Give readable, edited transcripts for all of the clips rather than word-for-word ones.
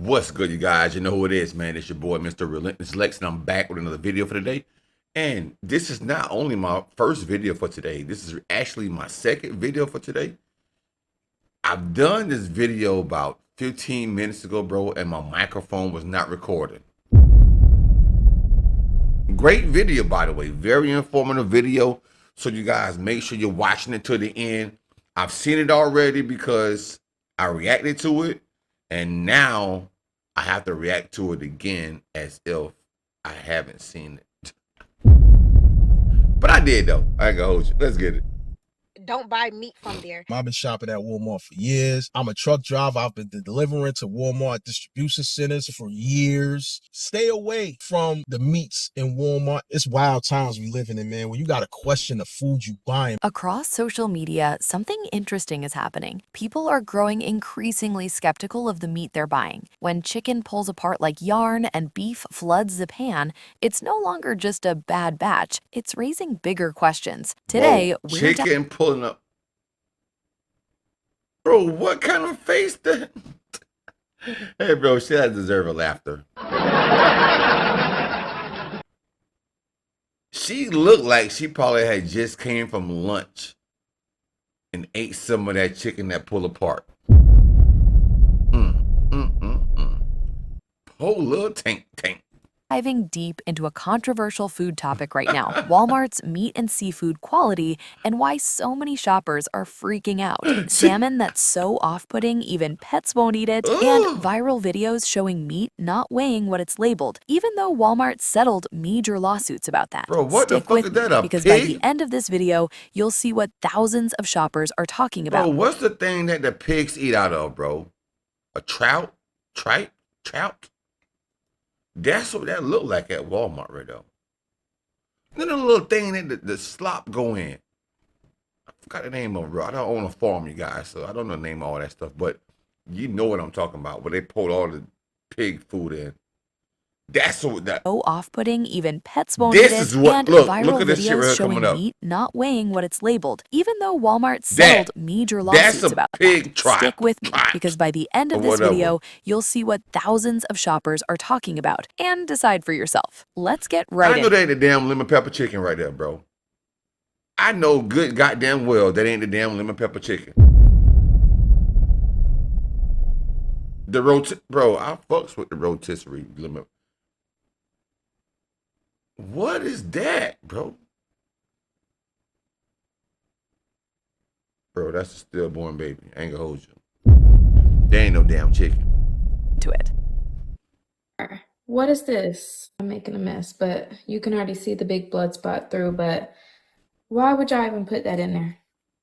What's good, you guys? You know who it is, man. It's your boy, Mr. Relentless Lex, and I'm back with another video for today. And this is not only my first video for today, this is actually my second video for today. I've done this video about 15 minutes ago, bro, and my microphone was not recording. Great video, by the way. Very informative video. So you guys make sure you're watching it to the end. I've seen it already because I reacted to it. And now I have to react to it again as if I haven't seen it. But I did, though. I ain't gonna hold you. Let's get it. Don't buy meat from there. I've been shopping at Walmart for years. I'm a truck driver. I've been delivering to Walmart distribution centers for years. Stay away from the meats in Walmart. It's wild times we live in, man, where you got to question the food you buying. Across social media, something interesting is happening. People are growing increasingly skeptical of the meat they're buying. When chicken pulls apart like yarn and beef floods the pan, it's no longer just a bad batch. It's raising bigger questions. Today, we're chicken pulling up. Bro, what kind of face that? Hey, bro, she doesn't deserve a laughter. She looked like she probably had just came from lunch and ate some of that chicken that pulled apart. Whole little tank. diving deep into a controversial food topic right now, Walmart's meat and seafood quality and why so many shoppers are freaking out. Salmon that's so off-putting even pets won't eat it, and viral videos showing meat not weighing what it's labeled, even though Walmart settled major lawsuits about that. Bro, what the fuck is that, a because pig? by the end of this video, you'll see what thousands of shoppers are talking about. Bro, what's the thing that the pigs eat out of, bro? A trout? Trout? That's what that looked like at Walmart right now. Then a little thing that the slop go in. I forgot the name of it, bro. I don't own a farm, you guys, so I don't know the name of all that stuff, but you know what I'm talking about, where they pulled all the pig food in. That's what that. So off-putting, even pets won't eat it, This is what, and look viral at this shit right videos here showing coming up. meat not weighing what it's labeled, even though Walmart settled major That's lawsuits a about pig that. trap. Stick with me, because by the end of Or this whatever. video, you'll see what thousands of shoppers are talking about, and decide for yourself. Let's get right I know in. that ain't the damn lemon pepper chicken right there, bro. I know good goddamn well that ain't the damn lemon pepper chicken. The bro, I fucks with the rotisserie lemon. What is that, bro? Bro, that's a stillborn baby. I ain't gonna hold you. There ain't no damn chicken. To it. What is this? I'm making a mess, but you can already see the big blood spot through, but why would y'all even put that in there?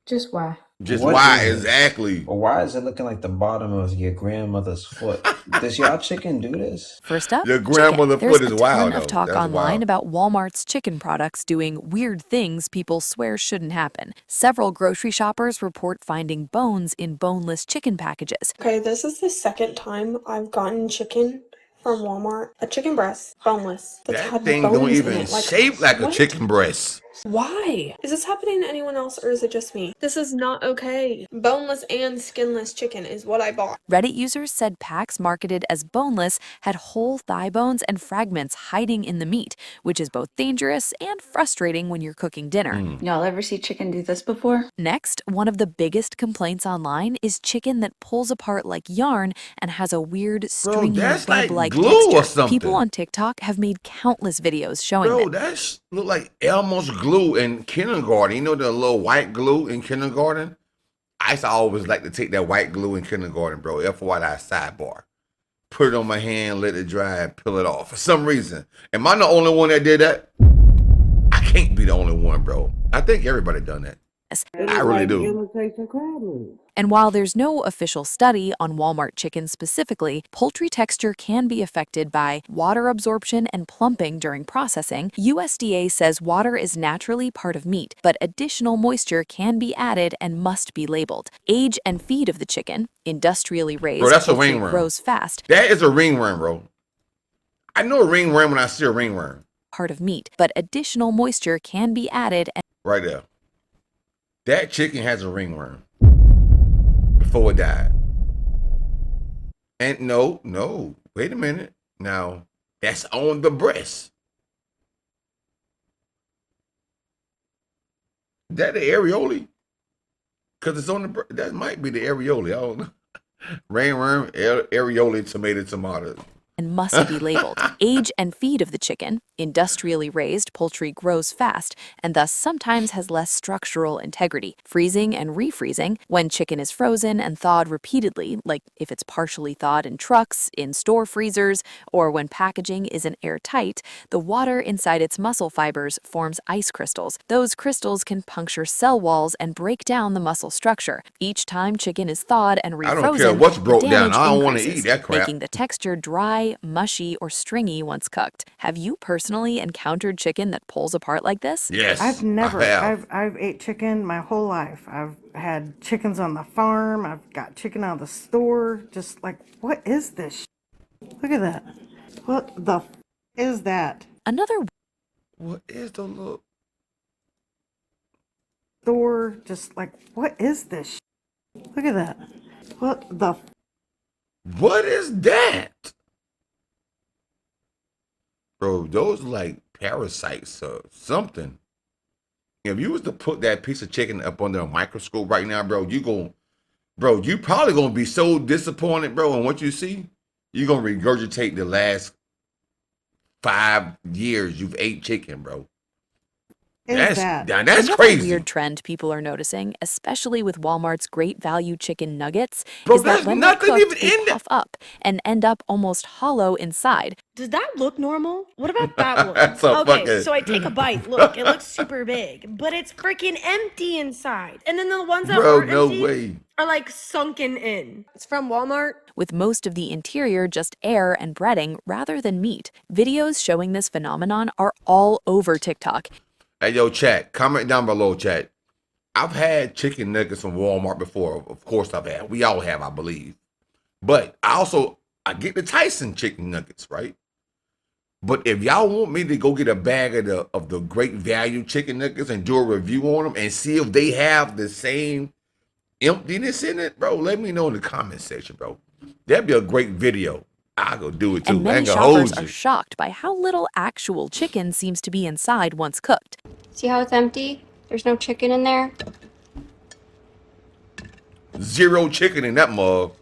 Just why? Just What why is this? exactly? Or why is it looking like the bottom of your grandmother's foot? Does y'all chicken do this? First up, Your grandmother chicken. foot There's is a wild, ton of though. talk That's online wild. about Walmart's chicken products doing weird things people swear shouldn't happen. Several grocery shoppers report finding bones in boneless chicken packages. Okay, this is the second time I've gotten chicken from Walmart. A chicken breast, boneless. That's That had thing bones don't in even it. Like, shape like a what? chicken breast. Why? Is this happening to anyone else or is it just me? This is not okay. Boneless and skinless chicken is what I bought. Reddit users said packs marketed as boneless had whole thigh bones and fragments hiding in the meat, which is both dangerous and frustrating when you're cooking dinner. Y'all ever see chicken do this before? Next, one of the biggest complaints online is chicken that pulls apart like yarn and has a weird stringy that's like web-like glue texture. or something. People on TikTok have made countless videos showing Bro, this. that look like Elmo's glue in kindergarten. You know the little white glue in kindergarten? I used to always like to take that white glue in kindergarten, bro. FYI sidebar. Put it on my hand, let it dry, and peel it off. For some reason. Am I the only one that did that? I can't be the only one, bro. I think everybody done that. I really do. And while there's no official study on Walmart chicken specifically, poultry texture can be affected by water absorption and plumping during processing. USDA says water is naturally part of meat, but additional moisture can be added and must be labeled. Age and feed of the chicken, industrially raised, Bro, that's a hopefully ringworm. grows fast. That is a ringworm, bro. I know a ringworm when I see a ringworm. Part of meat, but additional moisture can be added and Right there. That chicken has a ringworm before it died. And no, wait a minute. Now, that's on the breast. That the areoli? Because it's on the breast. That might be the areoli. I don't know. Rain worm, areoli, tomatoes. And must be labeled. Age and feed of the chicken. Industrially raised poultry grows fast and thus sometimes has less structural integrity. Freezing and refreezing, when chicken is frozen and thawed repeatedly, like if it's partially thawed in trucks, in store freezers, or when packaging isn't airtight, the water inside its muscle fibers forms ice crystals. Those crystals can puncture cell walls and break down the muscle structure. Each time chicken is thawed and I don't care refrozen, what's the broke down. damage I don't want to increases, eat that crap. making the texture dry, mushy, or stringy once cooked. Have you personally encountered chicken that pulls apart like this? Yes, I've never. I have. I've ate chicken my whole life. I've had chickens on the farm. I've got chicken out of the store. Just like, what is this? Look at that. What the is that? Another What is the look? Store. Just like, what is this? Look at that. What the? What is that? Bro, those like parasites or something. If you was to put that piece of chicken up under a microscope right now, bro, you probably gonna be so disappointed, bro, in what you see. You're gonna regurgitate the last 5 years you've ate chicken, bro. Is that? That's Another crazy. weird trend people are noticing, especially with Walmart's great value chicken nuggets, Bro, is that there's when they're nothing cooked, even they in there. puff up and end up almost hollow inside. Does that look normal? What about that one? That's a Okay, fucking- so I take a bite. Look, it looks super big, but it's freaking empty inside. And then the ones that Bro, aren't no empty way. are like sunken in. It's from Walmart. With most of the interior just air and breading rather than meat. Videos showing this phenomenon are all over TikTok. Hey, yo, chat, comment down below, chat. I've had chicken nuggets from Walmart before. Of course I've had. We all have, I believe. But I get the Tyson chicken nuggets, right? But if y'all want me to go get a bag of the great value chicken nuggets and do a review on them and see if they have the same emptiness in it, bro, let me know in the comment section, bro. That'd be a great video. I'll go do it too. And many I ain't gonna shoppers hold are you. shocked by how little actual chicken seems to be inside once cooked. See how it's empty? There's no chicken in there. Zero chicken in that mug.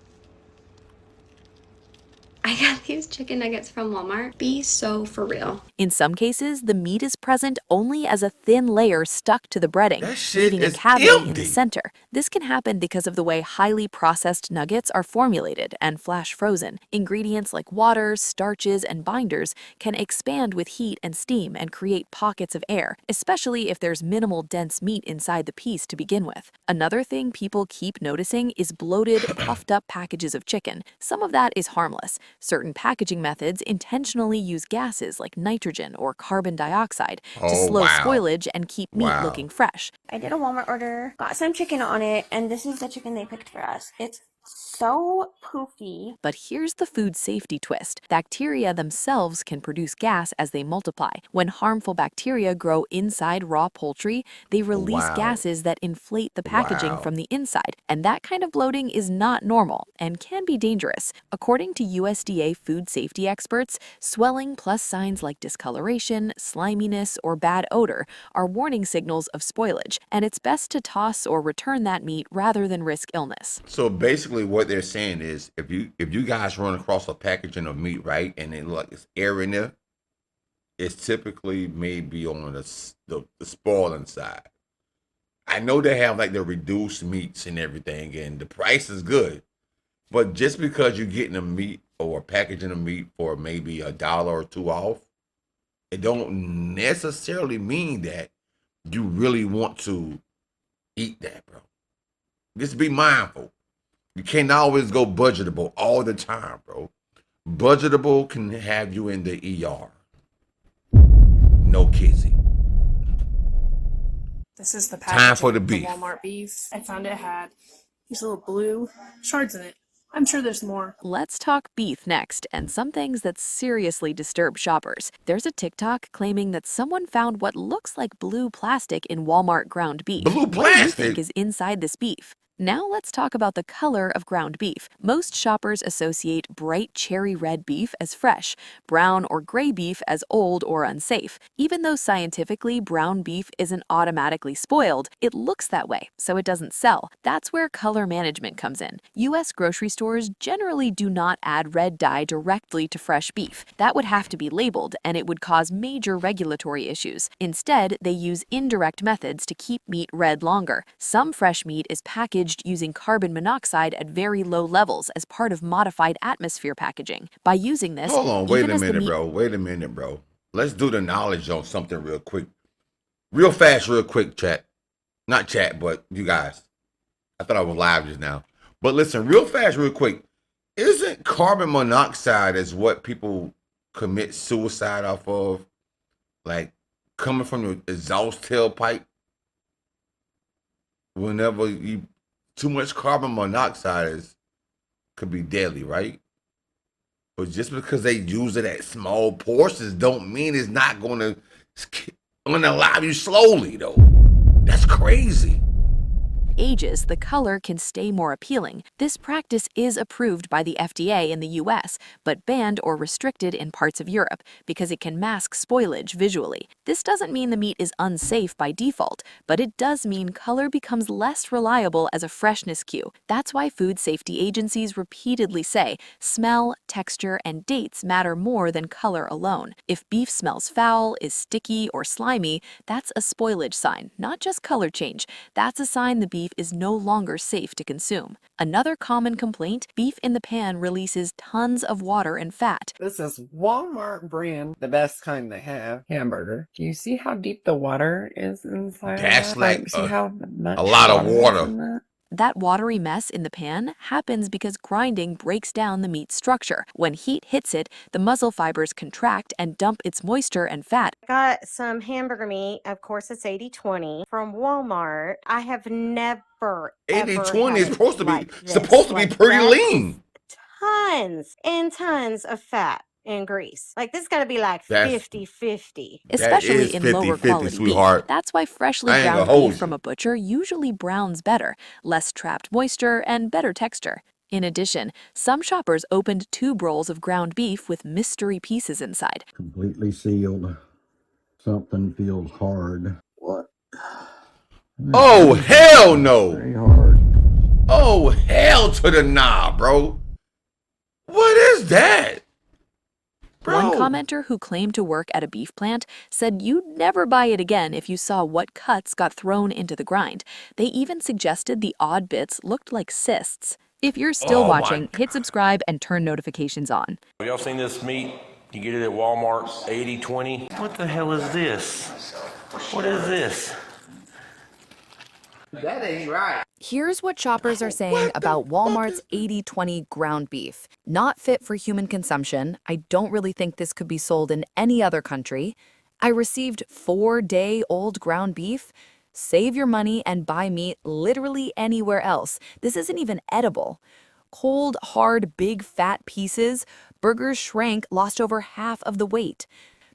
I got these chicken nuggets from Walmart. Be so for real. In some cases, the meat is present only as a thin layer stuck to the breading, That shit leaving a is cavity in empty. the center. This can happen because of the way highly processed nuggets are formulated and flash frozen. Ingredients like water, starches, and binders can expand with heat and steam and create pockets of air, especially if there's minimal dense meat inside the piece to begin with. Another thing people keep noticing is bloated, puffed up packages of chicken. Some of that is harmless. Certain packaging methods intentionally use gases like nitrogen or carbon dioxide to Oh, slow wow. spoilage and keep meat Wow. looking fresh. I did a Walmart order, got some chicken on it, and this is the chicken they picked for us. It's so poofy. But here's the food safety twist. Bacteria themselves can produce gas as they multiply. When harmful bacteria grow inside raw poultry, they release Wow. gases that inflate the packaging Wow. from the inside. And that kind of bloating is not normal and can be dangerous. According to USDA food safety experts, swelling plus signs like discoloration, sliminess, or bad odor are warning signals of spoilage, and it's best to toss or return that meat rather than risk illness. So basically what they're saying is if you guys run across a packaging of meat, right, and it look like it's air in there, it's typically maybe on the spoiling side. I know they have like the reduced meats and everything, and the price is good. But just because you're getting a meat or a packaging of meat for maybe $1 or $2 off, it don't necessarily mean that you really want to eat that, bro. Just be mindful. You can't always go budgetable all the time, bro. Budgetable can have you in the ER. No kissing. This is the Time package for the of beef. Walmart beef. I found it had these little blue shards in it. I'm sure there's more. Let's talk beef next, and some things that seriously disturb shoppers. There's a TikTok claiming that someone found what looks like blue plastic in Walmart ground beef. Blue What do you plastic? think is inside this beef? Now let's talk about the color of ground beef. Most shoppers associate bright cherry red beef as fresh, brown or gray beef as old or unsafe. Even though scientifically brown beef isn't automatically spoiled, it looks that way, so it doesn't sell. That's where color management comes in. U.S. grocery stores generally do not add red dye directly to fresh beef. That would have to be labeled, and it would cause major regulatory issues. Instead, they use indirect methods to keep meat red longer. Some fresh meat is packaged using carbon monoxide at very low levels as part of modified atmosphere packaging. By using this, Hold on, wait even a as the minute, meat bro. Wait a minute, bro. Let's do the knowledge on something real quick. Real fast, real quick, chat. Not chat, but you guys. I thought I was live just now. But listen, real fast, real quick. Isn't carbon monoxide is what people commit suicide off of? Like coming from the exhaust tailpipe? Whenever you too much carbon monoxide could be deadly, right? But just because they use it at small portions don't mean it's not gonna unalive you slowly, though. That's crazy. ages, the color can stay more appealing. This practice is approved by the FDA in the US, but banned or restricted in parts of Europe because it can mask spoilage visually. This doesn't mean the meat is unsafe by default, but it does mean color becomes less reliable as a freshness cue. That's why food safety agencies repeatedly say smell, texture, and dates matter more than color alone. If beef smells foul, is sticky, or slimy, that's a spoilage sign, not just color change. That's a sign the beef is no longer safe to consume. Another common complaint, beef in the pan releases tons of water and fat. This is Walmart brand, the best kind they have, hamburger. Do you see how deep the water is inside? That's like see how much a lot of is water. in that? That watery mess in the pan happens because grinding breaks down the meat's structure. When heat hits it, the muscle fibers contract and dump its moisture and fat. Got some hamburger meat. Of course, it's 80/20 from Walmart. I have never 80/20 is supposed to be like pretty that lean. is tons and tons of fat and grease. Like this got to be like That's- 50/50. Especially is in 50-50, lower quality sweetheart. beef. That's why freshly I ain't gonna ground hold beef from you. a butcher usually browns better, less trapped moisture, and better texture. In addition, some shoppers opened tube rolls of ground beef with mystery pieces inside. Completely sealed. Something feels hard. What? Oh, hell no. Very hard. Oh, hell to the nah, bro. What is that? Bro. One commenter who claimed to work at a beef plant said you'd never buy it again if you saw what cuts got thrown into the grind. They even suggested the odd bits looked like cysts. If you're still Oh my watching, hit subscribe and turn notifications on. Have y'all seen this meat? You get it at Walmart, 80/20. What the hell is this? What is this? That ain't right. Here's what shoppers are saying about Walmart's 80/20 ground beef. Not fit for human consumption. I don't really think this could be sold in any other country. I received 4-day-old ground beef. Save your money and buy meat literally anywhere else. This isn't even edible. Cold, hard, big, fat pieces. Burgers shrank, lost over half of the weight.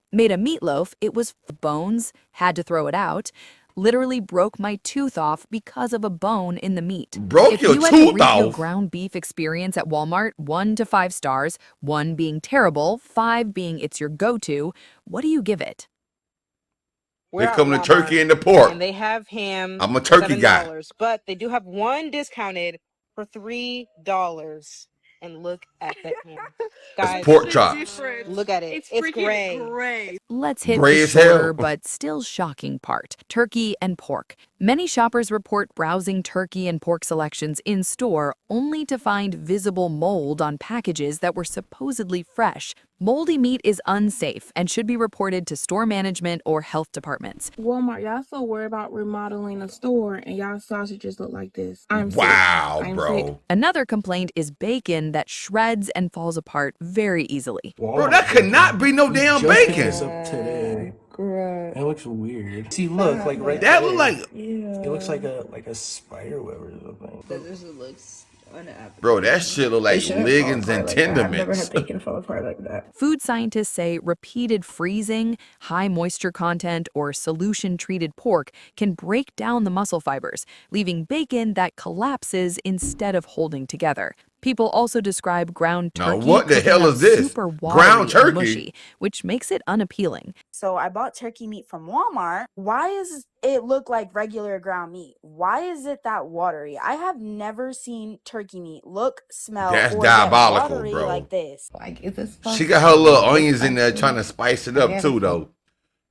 Made a meatloaf, it was bones, had to throw it out. Literally broke my tooth off because of a bone in the meat. Broke if your you had to tooth rate your off? ground beef experience at Walmart, 1 to 5 stars, 1 being terrible, 5 being it's your go-to, what do you give it? Here come the turkey and the pork. And they have ham. I'm a for turkey guy. $7, but they do have one discounted for $3. And look at that ham. Guys, pork chop. Look at it. It's gray. Let's hit Gray the as hell. shorter but still shocking part, turkey and pork. Many shoppers report browsing turkey and pork selections in store only to find visible mold on packages that were supposedly fresh. Moldy meat is unsafe and should be reported to store management or health departments. Walmart, y'all so worried about remodeling a store and y'all sausages look like this. I'm Wow, sick. I'm bro. sick. Another complaint is bacon that shreds and falls apart very easily. Bro, that could not be no damn bacon. Up today. That looks weird. See, look, like right That there. look like It looks like a spider web or something. This looks Bro, that shit look They like shouldn't fall ligaments apart and like that. I've never tendons. had bacon fall apart like that. Food scientists say repeated freezing, high moisture content, or solution treated pork can break down the muscle fibers, leaving bacon that collapses instead of holding together. People also describe ground Now, turkey what the cooking hell up is this? super Ground watery and turkey? mushy, which makes it unappealing. So I bought turkey meat from Walmart. Why is it look like regular ground meat? Why is it that watery? I have never seen turkey meat look, smell, That's or get diabolical, watery bro. like this. Like, is this She got her little onions in there trying to spice it up Yeah, too, that's though.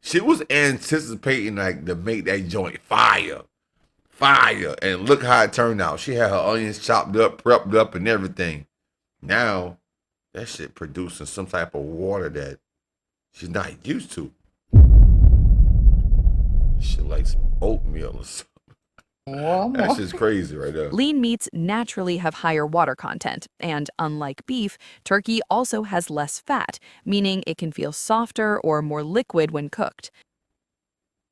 She was anticipating like to make that joint fire. Fire. And look how it turned out. She had her onions chopped up, prepped up, and everything. Now, that shit producing some type of water that she's not used to. Shit like some oatmeal or something. That's just crazy right there. Lean meats naturally have higher water content, and unlike beef, turkey also has less fat, meaning it can feel softer or more liquid when cooked.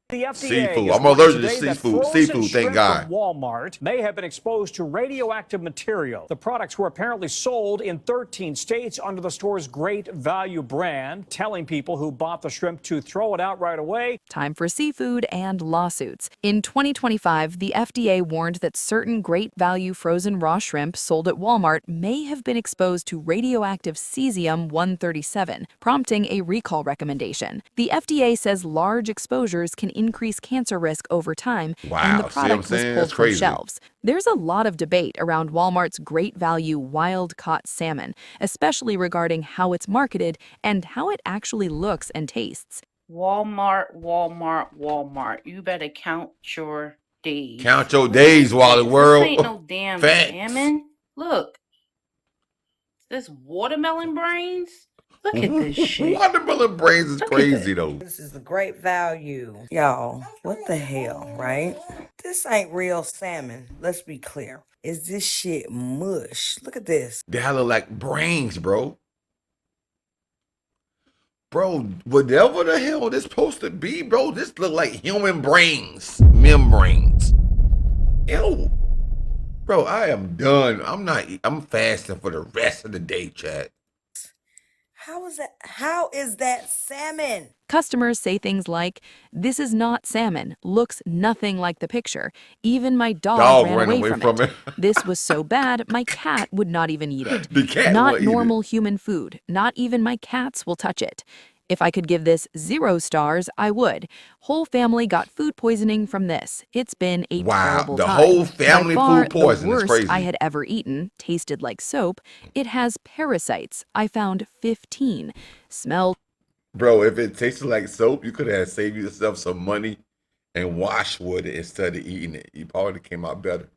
The FDA Seafood. is I'm warning allergic to today that seafood. frozen Seafood, thank shrimp God. from Walmart may have been exposed to radioactive material. The products were apparently sold in 13 states under the store's Great Value brand, telling people who bought the shrimp to throw it out right away. Time for seafood and lawsuits. In 2025, the FDA warned that certain Great Value frozen raw shrimp sold at Walmart may have been exposed to radioactive cesium-137, prompting a recall recommendation. The FDA says large exposures can increase cancer risk over time, and the Wow, see what I'm product was saying? pulled That's from crazy. shelves. There's a lot of debate around Walmart's Great Value wild-caught salmon, especially regarding how it's marketed and how it actually looks and tastes. Walmart, Walmart, Walmart. You better count your days. Count your What days, is Wally this? World. This ain't no damn Facts. salmon. Look. This watermelon brains? Look at this shit. Watermelon brains is Look at crazy, that. though. This is the Great Value. Y'all, what the hell, right? This ain't real salmon. Let's be clear. Is this shit mush? Look at this. That look like brains, bro. Bro, whatever the hell this supposed to be, bro, this look like human brains. Membranes. Ew. Bro, I am done. I'm fasting for the rest of the day, chat. How is that salmon? Customers say things like, "This is not salmon, looks nothing like the picture. Even my dog ran away from it. This was so bad, my cat would not even eat it. The cat Not will eat normal human food. Not even my cats will touch it. If I could give this 0 stars, I would. Whole family got food poisoning from this. It's been a terrible the time. whole family By far, food poison the is worst crazy. I had ever eaten, tasted like soap. It has parasites. I found 15. Smelled Bro, if it tasted like soap, you could have saved yourself some money and washed with it instead of eating it. You probably came out better.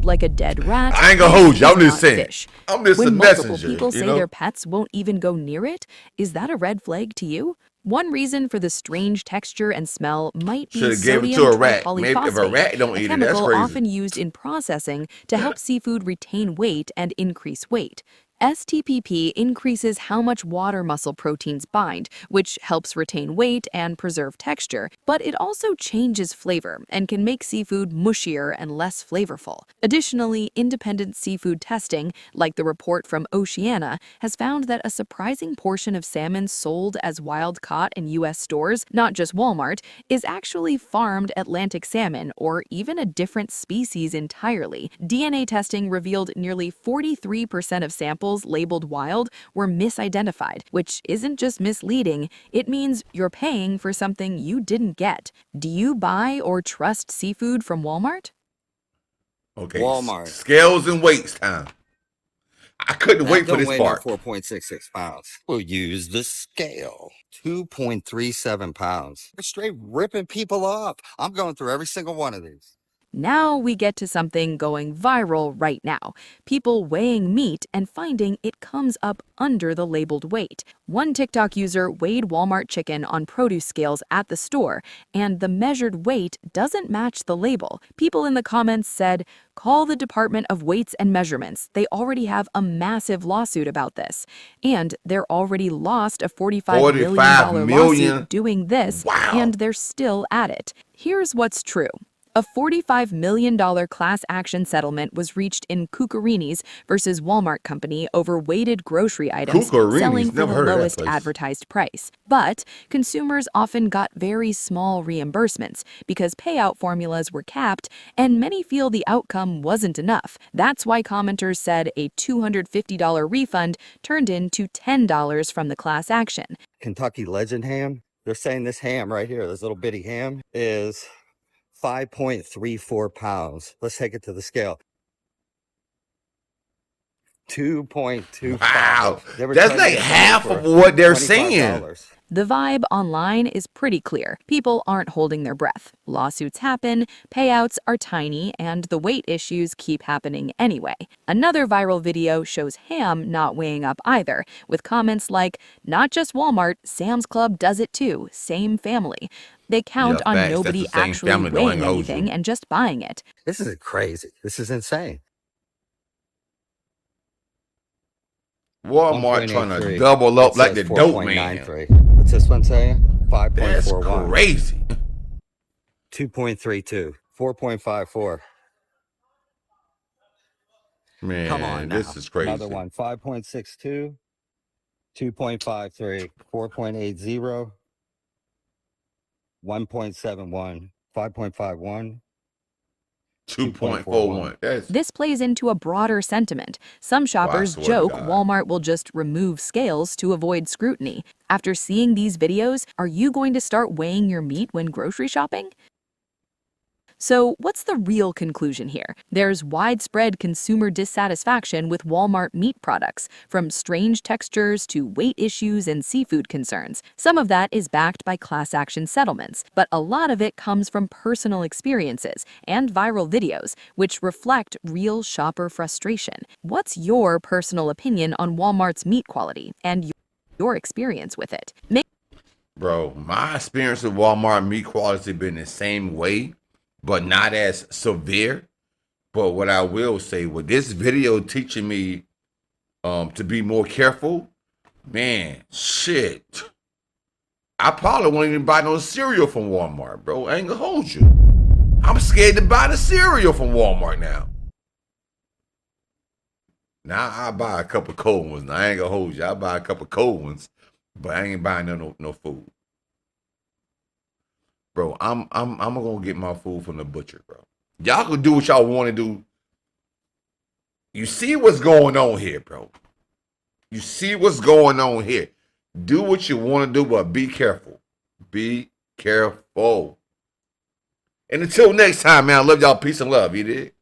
like a dead rat. I ain't gonna and hold you. I'm it's just not saying. fish. I'm just a When multiple messenger, people you say know? their pets won't even go near it, is that a red flag to you? One reason for the strange texture and smell might be Shoulda gave it to sodium a rat. Maybe if a rat don't tripolyphosphate, eat a it, that's chemical crazy. often used in processing to help seafood retain weight and increase weight. STPP increases how much water muscle proteins bind, which helps retain weight and preserve texture, but it also changes flavor and can make seafood mushier and less flavorful. Additionally, independent seafood testing, like the report from Oceana, has found that a surprising portion of salmon sold as wild-caught in U.S. stores, not just Walmart, is actually farmed Atlantic salmon or even a different species entirely. DNA testing revealed nearly 43% of samples labeled wild were misidentified, which isn't just misleading, it means you're paying for something you didn't get. Do you buy or trust seafood from Walmart? Okay. Walmart. Scales and weights time. I couldn't That wait for don't this weigh part. no 4.66 pounds. We'll use the scale. 2.37 pounds. We're straight ripping people off. I'm going through every single one of these. Now we get to something going viral right now. People weighing meat and finding it comes up under the labeled weight. One TikTok user weighed Walmart chicken on produce scales at the store, and the measured weight doesn't match the label. People in the comments said, "Call the Department of Weights and Measurements. They already have a massive lawsuit about this." And they're already lost a $45 million $45 million? lawsuit doing this, Wow. and they're still at it. Here's what's true. A $45 million class action settlement was reached in Cucurini's versus Walmart Company over weighted grocery items selling Cucurini's, for never the heard of that lowest place. advertised price. But consumers often got very small reimbursements because payout formulas were capped, and many feel the outcome wasn't enough. That's why commenters said a $250 refund turned into $10 from the class action. Kentucky Legend ham. They're saying this ham right here, this little bitty ham, is 5.34 pounds. Let's take it to the scale. 2.25. Wow. They were That's trying to like get somebody half for of what they're saying. $25. The vibe online is pretty clear. People aren't holding their breath. Lawsuits happen, payouts are tiny, and the weight issues keep happening anyway. Another viral video shows ham not weighing up either, with comments like, "Not just Walmart, Sam's Club does it too, same family." They count Yeah, on facts. That's nobody the same actually family, though. I ain't weighing gonna hold anything you. and just buying it. This is crazy. This is insane. Walmart trying to 1.83. double It up like says the dope man. 4.93. What's this one saying? That's 5.41. crazy. 2.32. 4.54. Man, Come on now. this is crazy. Another one. 5.62. 2.53. 4.80. 1.71. 5.51. 2.41. That's This plays into a broader sentiment. Some shoppers swear to joke God. Walmart will just remove scales to avoid scrutiny. After seeing these videos, are you going to start weighing your meat when grocery shopping? So, what's the real conclusion here? There's widespread consumer dissatisfaction with Walmart meat products, from strange textures to weight issues and seafood concerns. Some of that is backed by class action settlements, but a lot of it comes from personal experiences and viral videos, which reflect real shopper frustration. What's your personal opinion on Walmart's meat quality and your experience with it? Bro, my experience with Walmart meat quality been the same way, but not as severe. But what I will say, with this video teaching me to be more careful, man, shit. I probably won't even buy no cereal from Walmart, bro. I ain't gonna hold you. I'm scared to buy the cereal from Walmart now. Now I buy a couple cold ones. Now I ain't gonna hold you. I buy a couple cold ones, but I ain't buying no food. Bro, I'm gonna get my food from the butcher, bro. Y'all can do what y'all want to do. You see what's going on here, bro. You see what's going on here. Do what you want to do, but be careful. Be careful. And until next time, man, I love y'all. Peace and love. You did?